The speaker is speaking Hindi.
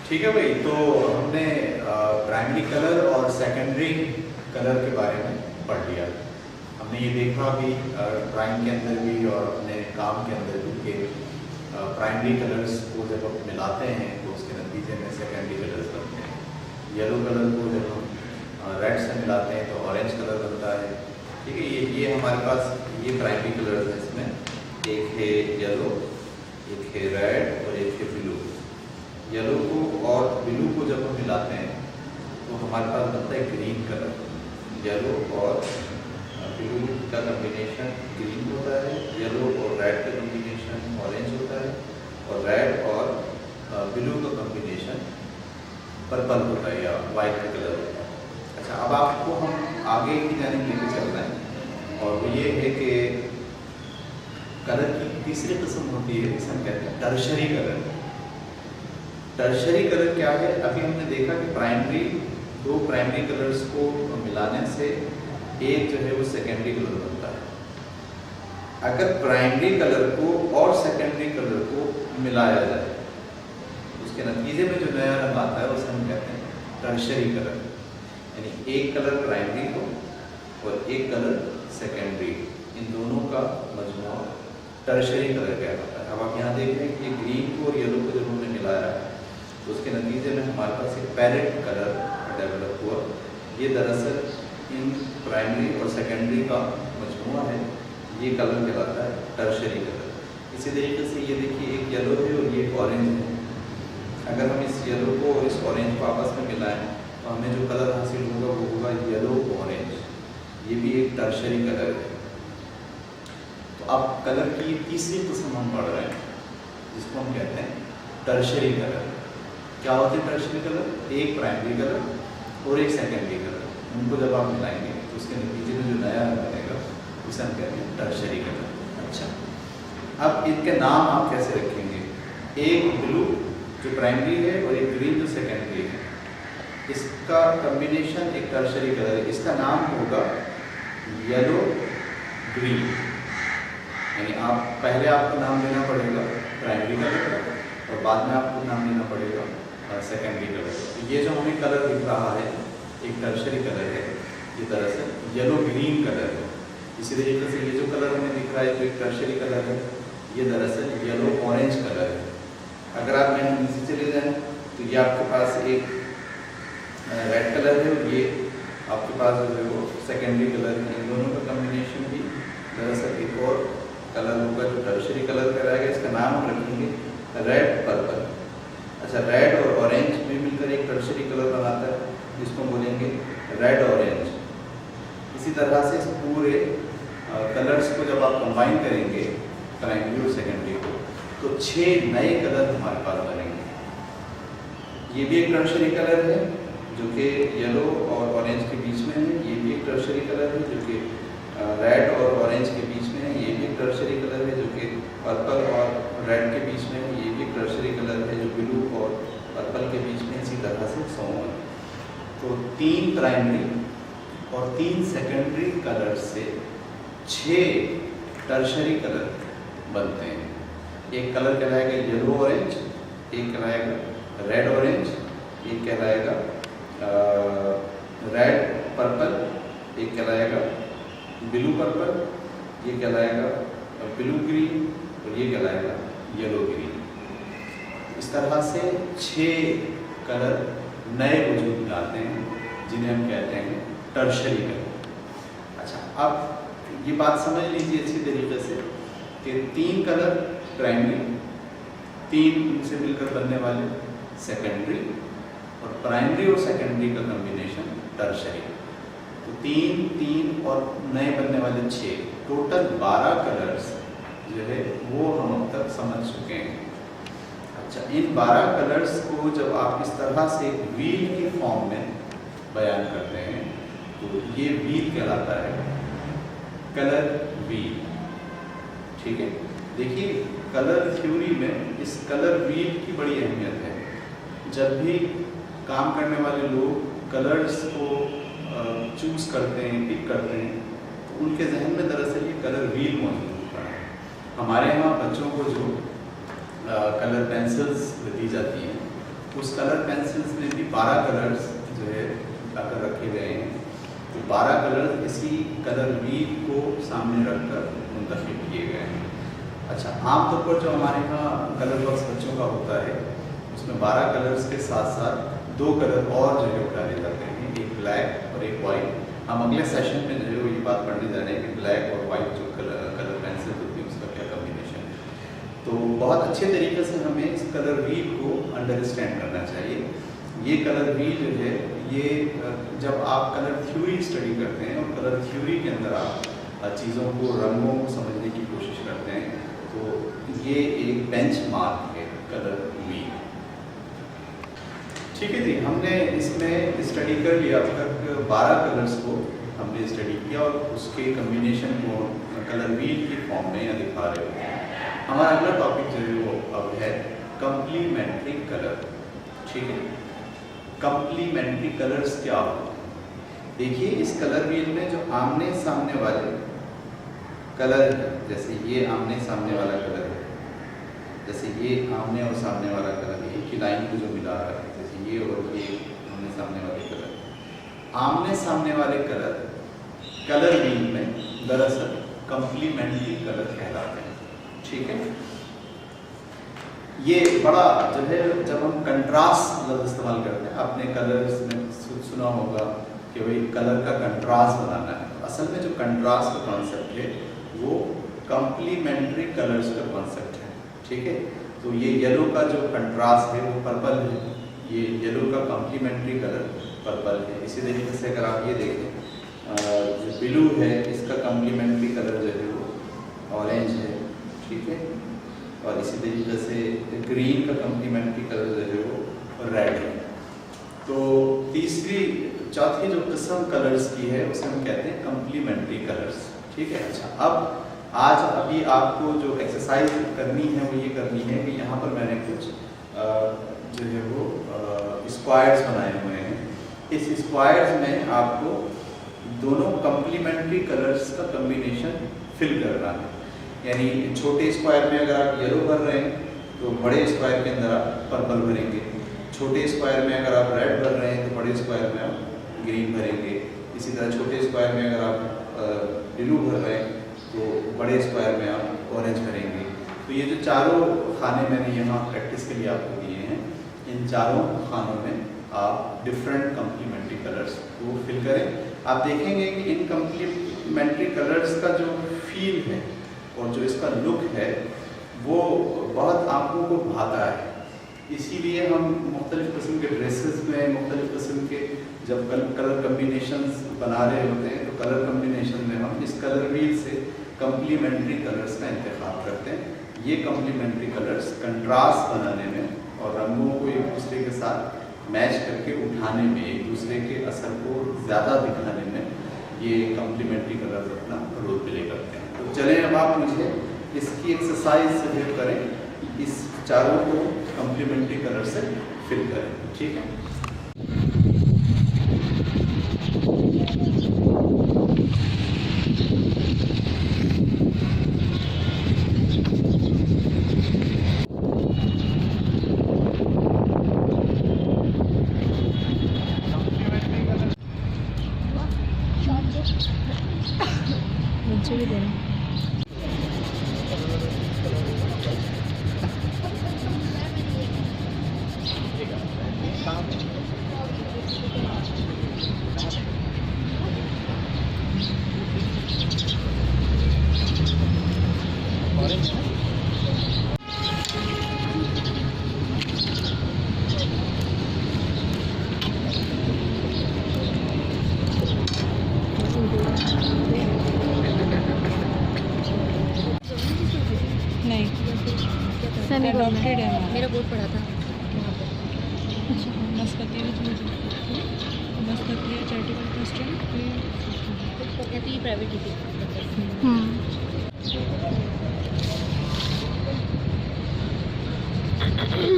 ठीक है भाई, तो हमने प्राइमरी कलर और सेकेंडरी कलर के बारे में पढ़ लिया। हमने ये देखा कि ड्राइंग के अंदर भी और अपने काम के अंदर भी कि प्राइमरी कलर्स को जब हम मिलाते हैं तो उसके नतीजे में सेकेंडरी कलर्स बनते हैं। येलो कलर को जब हम रेड से मिलाते हैं तो ऑरेंज कलर बनता है। ठीक है, ये हमारे पास ये प्राइमरी कलर्स हैं। इसमें एक है येलो, एक है रेड और एक है ब्लू। येलो को और ब्लू को जब हम मिलाते हैं तो हमारे पास बनता है ग्रीन कलर। येलो और ब्लू का कॉम्बिनेशन ग्रीन होता है, येलो और रेड का कॉम्बिनेशन ऑरेंज होता है, और रेड और ब्लू का कॉम्बिनेशन पर्पल होता है या वाइट कलर होता है। अच्छा, अब आपको हम आगे की जानिब लेके चल रहे हैं और वो ये है कि कलर की तीसरी किस्म होती है, जिसे हम कहते हैं टर्शरी कलर। टर्शरी कलर क्या है? अभी हमने देखा कि दो प्राइमरी कलर्स को मिलाने से एक जो है वो सेकेंडरी कलर बनता है। अगर प्राइमरी कलर को और सेकेंडरी कलर को मिलाया जाए उसके नतीजे में जो नया रंग आता है उसे हम कहते हैं टर्शरी कलर। यानी एक कलर प्राइमरी को और एक कलर सेकेंडरी, इन दोनों का मजमूआ टर्शरी कलर कहलाता है। अब आप यहाँ देख रहे हैं कि ग्रीन को और येलो को जब हमने मिलाया तो उसके नतीजे में हमारे पास एक पैरेट कलर डेवलप हुआ। ये दरअसल इन प्राइमरी और सेकेंडरी का मजमूआ है, ये कलर कहलाता है टर्शरी कलर। इसी तरीके से ये देखिए, एक येलो है और ये ऑरेंज है। अगर हम इस येलो को और इस ऑरेंज को आपस में मिलाएं तो हमें जो कलर हासिल होगा वो होगा येलो ऑरेंज। ये भी एक टर्शरी कलर है। तो अब कलर की तीसरी किस्म हम पढ़ रहे हैं जिसको हम कहते हैं टर्शरी कलर। क्या होते हैं टर्शरी कलर? एक प्राइमरी कलर और एक सेकेंडरी कलर, उनको जब आप मिलाएंगे तो उसके नतीजे में जो नया बनेगा उसे हम कहते हैं टर्शरी कलर। अच्छा, अब इनके नाम आप कैसे रखेंगे? एक ब्लू जो प्राइमरी है और एक ग्रीन जो सेकेंडरी है, इसका कॉम्बिनेशन एक टर्शरी कलर है। इसका नाम होगा येलो ग्रीन। यानी आपको नाम देना पड़ेगा प्राइमरी कलर का और बाद में आपको नाम देना पड़ेगा सेकेंडरी कलर। तो ये जो हमें कलर दिख रहा है एक टर्शरी कलर है, ये दरअसल येलो ग्रीन कलर है। इसी तरीके से ये जो कलर हमें दिख रहा है जो एक टर्शरी कलर है, ये दरअसल येलो ऑरेंज कलर है। अगर आप यहाँ नीचे चले जाएं तो ये आपके पास एक रेड कलर है और ये आपके पास जो है वो सेकेंडरी कलर है। इन दोनों का कॉम्बिनेशन भी दरअसल एक और कलर होगा जो टर्शरी कलर कहलाएगा। इसका नाम हम रखेंगे रेड पर्पल। अच्छा, रेड और ऑरेंज में मिलकर एक टर्शरी कलर बनाता है जिसको बोलेंगे रेड ऑरेंज। इसी तरह से इस पूरे कलर्स को जब आप कंबाइन करेंगे प्राइमरी और सेकेंडरी को तो 6 नए कलर हमारे पास बनेंगे। ये भी एक टर्शरी कलर है जो कि येलो और ऑरेंज के बीच में है। ये भी एक टर्शरी कलर है जो कि रेड और ऑरेंज के बीच में है। ये भी एक टर्शरी कलर है जो कि पर्पल और रेड के बीच में है। ये भी एक टर्शरी कलर है जो ब्लू और पर्पल के बीच में। इसी तरह से सो ऑन। तो 3 प्राइमरी और 3 सेकेंडरी कलर से 6 टर्शरी कलर बनते हैं। एक कलर कहलाएगा येलो ऑरेंज, एक कहलाएगा रेड ऑरेंज, एक कहलाएगा रेड पर्पल, एक कहलाएगा ब्लू पर्पल, ये कहलाएगा ब्लू ग्रीन और ये कहलाएगा येलो ग्रीन। इस तरह से 6 कलर नए वजूद में आते हैं जिन्हें हम कहते हैं टर्शरी कलर। अच्छा, अब ये बात समझ लीजिए अच्छी तरीके से कि 3 कलर प्राइमरी, 3 इनसे मिलकर बनने वाले सेकेंडरी और प्राइमरी और सेकेंडरी का कॉम्बिनेशन टर्शरी। तो 3 और नए बनने वाले 6, टोटल 12 कलर्स जो है वो हम अब तक समझ चुके हैं। अच्छा, इन 12 कलर्स को जब आप इस तरह से व्हील के फॉर्म में बयान करते हैं तो ये व्हील कहलाता है कलर व्हील। ठीक है, देखिए कलर थ्योरी में इस कलर व्हील की बड़ी अहमियत है। जब भी काम करने वाले लोग कलर्स को चूज़ करते हैं, पिक करते हैं, तो उनके जहन में दरअसल ये कलर व्हील मौजूद होता है। हमारे यहाँ बच्चों को जो कलर पेंसिल्स दी जाती हैं उस कलर पेंसिल्स में भी 12 कलर्स जो है लाकर रखे गए हैं। तो 12 कलर इसी कलर व्हील को सामने रखकर मुंतखब किए गए हैं। अच्छा, आमतौर पर जो हमारे यहाँ कलर बॉक्स बच्चों का होता है उसमें 12 कलर्स के साथ साथ 2 कलर और जो है डाले जाते हैं, एक ब्लैक और एक वाइट। हम अगले सेशन में जो है ये बात पढ़ने जा रहे हैं कि ब्लैक और वाइट जो कलर पेंसिल होती है उसका क्या कॉम्बिनेशन है। तो बहुत अच्छे तरीके से हमें इस कलर व्हील को अंडरस्टैंड करना चाहिए। ये कलर व्हील जो है ये जब आप कलर थ्योरी स्टडी करते हैं और कलर थ्योरी के अंदर आप चीज़ों को, रंगों को समझने की कोशिश करते हैं, तो ये एक बेंचमार्क है कलर व्हील। ठीक है जी, हमने इसमें स्टडी कर लिया। अब तक 12 कलर्स को हमने स्टडी किया और उसके कम्बिनेशन को कलर व्हील की फॉर्म में यहाँ दिखा रहे होते हैं। हमारा अगला टॉपिक जो है वो अब है कंप्लीमेंट्री कलर। ठीक है, कंप्लीमेंट्री कलर्स क्या होते हैं? देखिए, इस कलर व्हील में जो आमने सामने वाले कलर है, जैसे ये आमने सामने वाला कलर है, जैसे ये आमने और सामने वाला कलर है, एक ही लाइन को जो मिला रहा है, जैसे ये और ये आमने सामने वाले कलर, आमने सामने वाले कलर व्हील में दरअसल कंप्लीमेंट्री कलर कहलाते हैं। ठीक है, ये बड़ा जो है जब हम कंट्रास्ट लफ्ज़ इस्तेमाल करते हैं, आपने कलर्स में सुना होगा कि भाई कलर का कंट्रास्ट बनाना है। तो असल में जो कंट्रास्ट का कॉन्सेप्ट है वो कंप्लीमेंट्री कलर्स का कॉन्सेप्ट है। ठीक है, तो ये येलो का जो कंट्रास्ट है वो पर्पल है, ये येलो का कंप्लीमेंट्री कलर पर्पल है। इसी तरीके से अगर आप ये देखें, जो ब्लू है इसका कंप्लीमेंट्री कलर जो है वो ऑरेंज है। ठीक है, और इसी तरीके से ग्रीन का कंप्लीमेंट्री कलर जो है वो रेड है। तो चौथी जो किस्म कलर्स की है उसे हम कहते हैं कंप्लीमेंट्री कलर्स। ठीक है, अच्छा, अब अभी आपको जो एक्सरसाइज करनी है वो ये करनी है कि यहाँ पर मैंने कुछ जो है वो स्क्वायर्स बनाए हुए हैं। इस स्क्वायर्स में आपको दोनों कंप्लीमेंट्री कलर्स का कम्बिनेशन फिल करना है। यानी छोटे स्क्वायर में अगर आप येलो भर रहे हैं तो बड़े स्क्वायर के अंदर आप पर्पल भरेंगे, छोटे स्क्वायर में अगर आप रेड भर रहे हैं तो बड़े स्क्वायर में आप ग्रीन भरेंगे। इसी तरह छोटे स्क्वायर में अगर आप ब्लू भर रहे हैं तो बड़े स्क्वायर में आप ऑरेंज भरेंगे। तो ये जो चारों खाने मैंने यहाँ प्रैक्टिस के लिए आपको दिए हैं, इन चारों खानों में आप डिफरेंट कंप्लीमेंट्री कलर्स को फिल करें। आप देखेंगे कि इन कंप्लीमेंट्री कलर्स का जो फील है और जो इसका लुक है वो बहुत आंखों को भाता है। इसीलिए हम मुख्तलिफ़ किस्म के ड्रेसेस में मुख्तलिफ़ किस्म के जब कलर कम्बिनेशंस बना रहे होते हैं तो कलर कम्बिनेशन में हम इस कलर व्हील से कंप्लीमेंट्री कलर्स का इंतखाब करते हैं। ये कंप्लीमेंट्री कलर्स कंट्रास्ट बनाने में और रंगों को एक दूसरे के साथ मैच करके उठाने में, एक दूसरे के असर को ज़्यादा दिखाने में ये कंप्लीमेंट्री कलर्स अपना रोल प्ले करते हैं। तो चलें, अब आप मुझे इसकी एक्सरसाइज से हेल्प करें, इस चारों को कंप्लीमेंट्री कलर से फिल करें। ठीक है, मुझे भी देना। नहीं, adopted है हमारा। मेरा बोर्ड पड़ा था अच्छा, मस्कती है चैरिटेबल ट्रस्ट तो कहती है प्राइवेट ही थी। है।